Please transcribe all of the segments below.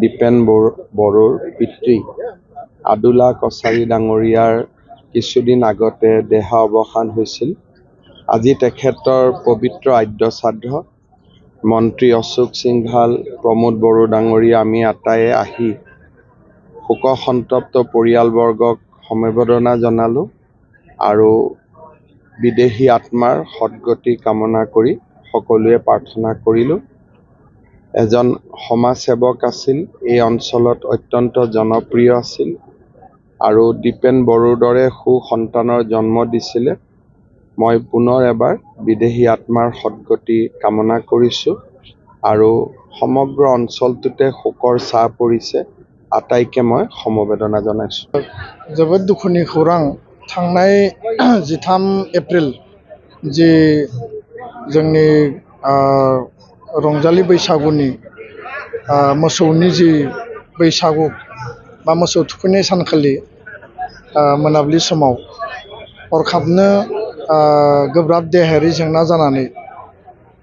দীপেন বড়োৰ পিতৃ আদুলা কছাৰী ডাঙৰীয়াৰ কিছুদিন আগতে দেহাৱসান হৈছিল। আজি তেখেতৰ পবিত্ৰ আদ্য শ্ৰাদ্ধ। মন্ত্ৰী অশোক সিংঘাল, প্ৰমোদ বড়ো ডাঙৰীয়া আমি আটায়ে আহি শোকসন্তপ্ত পৰিয়ালবৰ্গক সমবেদনা জনালোঁ আৰু বিদেহী আত্মাৰ সদ্গতি কামনা কৰি সকলোৱে প্ৰাৰ্থনা কৰিলোঁ। এজন সমাজসেৱক আছিল, এই অঞ্চলত অত্যন্ত জনপ্ৰিয় আছিল আৰু দীপেন বড়োৰ দৰে সুসন্তানৰ জন্ম দিছিলে। মই পুনৰ এবাৰ বিদেহী আত্মাৰ সদ্গতি কামনা কৰিছোঁ আৰু সমগ্ৰ অঞ্চলটোতে শোকৰ ছাঁ পৰিছে। আটাইকে মই সমবেদনা জনাইছোঁ। जोबोद दुखुनि खौरां थांनाय 13 एप्रिल जि जोंनि रंजालि बैसागुनि मोसौनि जि बैसागु बा मोसौ थुखैनाय सानखालि मोनाबिलि समाव हरखाबनो गोब्राब देहायारि जेंना जानानै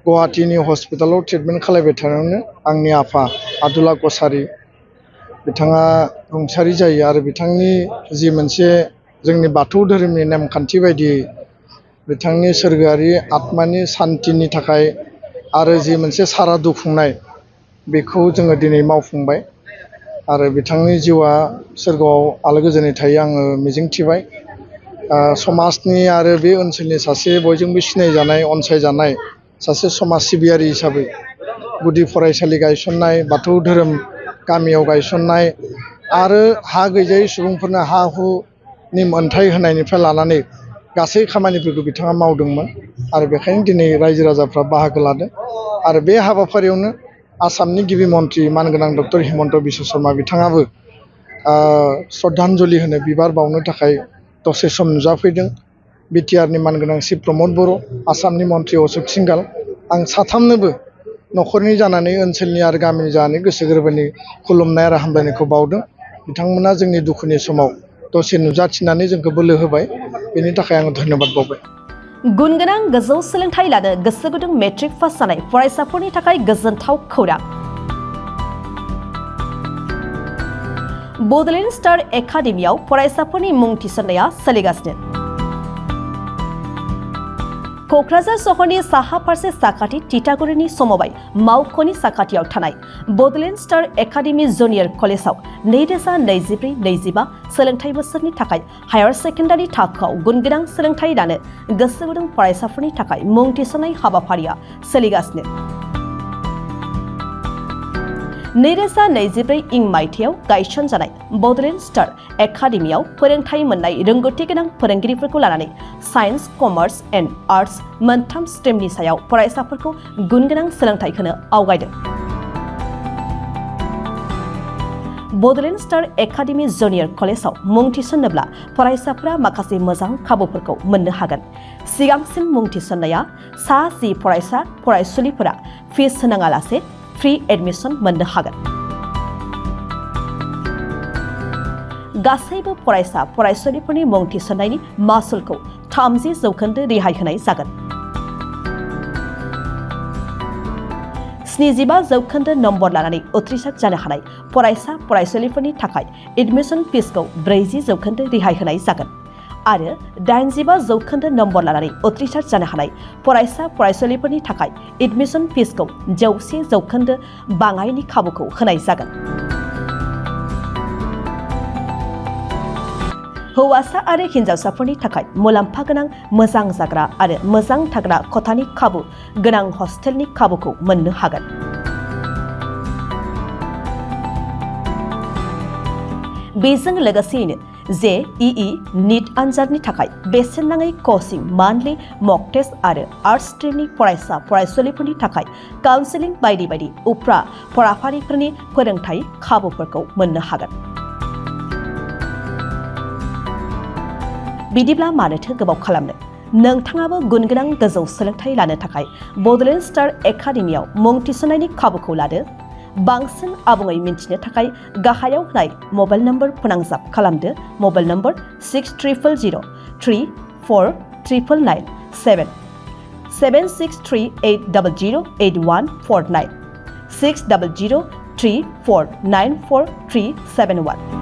गुवाहाटीनि हस्पिटालाव ट्रिटमेन्ट खालामबाय थानायावनो आंनि आफा आदुला कछारी बिथाङा रुंसारि जायो आरो बिथांनि जि मोनसे जोंनि बाथौ धोरोमनि नेमखान्थि बायदियै बिथांनि सोरगोआरि आत्मानि सान्तिनि थाखाय आरो जि मोनसे सारादु खुंनाय बेखौ जोङो दिनै मावफुंबाय आरो बिथांनि जिउआ सोरगोआव आलो गोजोनै थायो आङो मिजिंथिबाय। समाजनि आरो बे ओनसोलनि सासे बयजोंबो सिनायजानाय अनसायजानाय सासे समाज सिबियारि हिसाबै गुदि फरायसालि गायसननाय, बाथौ धोरोम गामियाव गायसननाय आरो हा गैजायै सुबुंफोरनो हा हुनि मोनथाय होनायनिफ्राय लानानै गासै खामानिफोरखौ बिथाङा मावदोंमोन आरो बेखायनो दिनै रायजो राजाफ्रा बाहागो लादों आरो बे हाबाफारियावनो आसामनि गिबि मन्त्रि मानगोनां डक्टर हिमन्त बिश्व शर्मा बिथाङाबो श्रद्धान्जलि होनो बिबार बावनो थाखाय दसे सम नुजाफैदों। बिटिआरनि मानगोनां श्री प्रमोद बर', आसामनि मन्त्रि अशोक सिंघाल, आं साथामनोबो न'खरनि जानानै ओनसोलनि आरो गामिनि जानानै गोसो गोरबोनि खुलुमनाय आरो हामलायनायखौ बावदों। बिथांमोना जोंनि दुखुनि समाव दसे नुजाथिनानै जोंखौ बोलो होबाय, बेनि थाखाय आं धन्यबाद बावबाय। गुन गोनां गोजौ सोलोंथाइ लानो गोसो गुदुं मेट्रिक पास जानाय फरायसाफोरनि थाखाय गोजोनथाव खौरां। बड'लेण्ड स्टार एकाडेमियाव फरायसाफोरनि मुं थिसननाया सोलिगासिनो। क'क्राझार सहरनि साहा फारसे साखाथि तितागुरिनि समबाय मावख'नि साखाथियाव थानाय बड'लेण्ड स्टार एकाडेमि जुनियर कलेजाव 2024-25 सोलोंथाइ बोसोरनि थाखाय हायार सेकेन्डारि थाखोआव गुनगोनां सोलोंथाइ लानो गोसो गुदुं फरायसाफोरनि थाखाय मुं थिसननाय हाबाफारिया सोलिगासिनो। 2024 इं मायथाइयाव गायसनजानाय बड'लेण्ड स्टार एकाडेमियाव फोरोंथाइ मोननाय रोंगौथि गोनां फोरोंगिरिफोरखौ लानानै साइन्स, कमार्स एन्ड आर्ट्स मोनथाम स्ट्रिमनि सायाव फरायसाफोरखौ गुनगोनां सोलोंथाइ होनो आवगायदों। बड'लेण्ड स्टार एकाडेमि जुनियर कलेजाव मुं थिसन्नोब्ला फरायसाफोरा माखासे मोजां खाबुफोरखौ मोननो हागोन। सिगांसिन मुं थिसन्नाया सा 10 फरायसा फरायसुलिफोरा फिस होनाङालासे फ्रि एडमिसन मोननो हागोन। गासैबो फरायसा फरायसुलिफोरनि मुं थिसन्नायनि मासुलखौ 30% रेहाय होनाय जागोन। 75% नम्बर लानानै उथ्रिसार जानो हानाय फरायसा फरायसुलिफोरनि थाखाय एडमिसन फिसखौ 40% रेहाय होनाय जागोन आरो 85% नम्बर लानानै उथ्रिसार जानो हानाय फरायसा फरायसुलिफोरनि थाखाय एडमिसन फिसखौ 100% बाङायनि खाबुखौ होनाय जागोन। हौवासा आरो हिन्जावसाफोरनि थाखाय मुलाम्फा गोनां मोजां जाग्रा आरो मोजां थाग्रा खथानि खाबु गोनां हस्टेलनि खाबुखौ मोननो हागोन। बेजों लोगोसेयैनो JEE नीट आनजादनि थाखाय बेसेन नाङै कचिं, मान्थलि मक टेस्ट आरो आर्ट्स स्ट्रिमनि फरायसा फरायसुलिफोरनि थाखाय काउन्सेलिं बायदि बायदि उफ्रा फराफारिफोरनि फोरोंथाय खाबुफोरखौ मोननो हागोन। बिदिब्ला मानोथो गोबाव खालामनो? नोंथाङाबो गुनगोनां गोजौ सोलोंथाइ लानो थाखाय बड'लेण्ड स्टार एकाडेमियाव मुं थिसननायनि खाबुखौ लादो। बांसिन आबुङै मिन्थिनो थाखाय गाहायाव होनाय मबाइल नम्बर फोनांजाब खालामदो। Mobile number 6000349997 7638008149 6000349997 3494 371।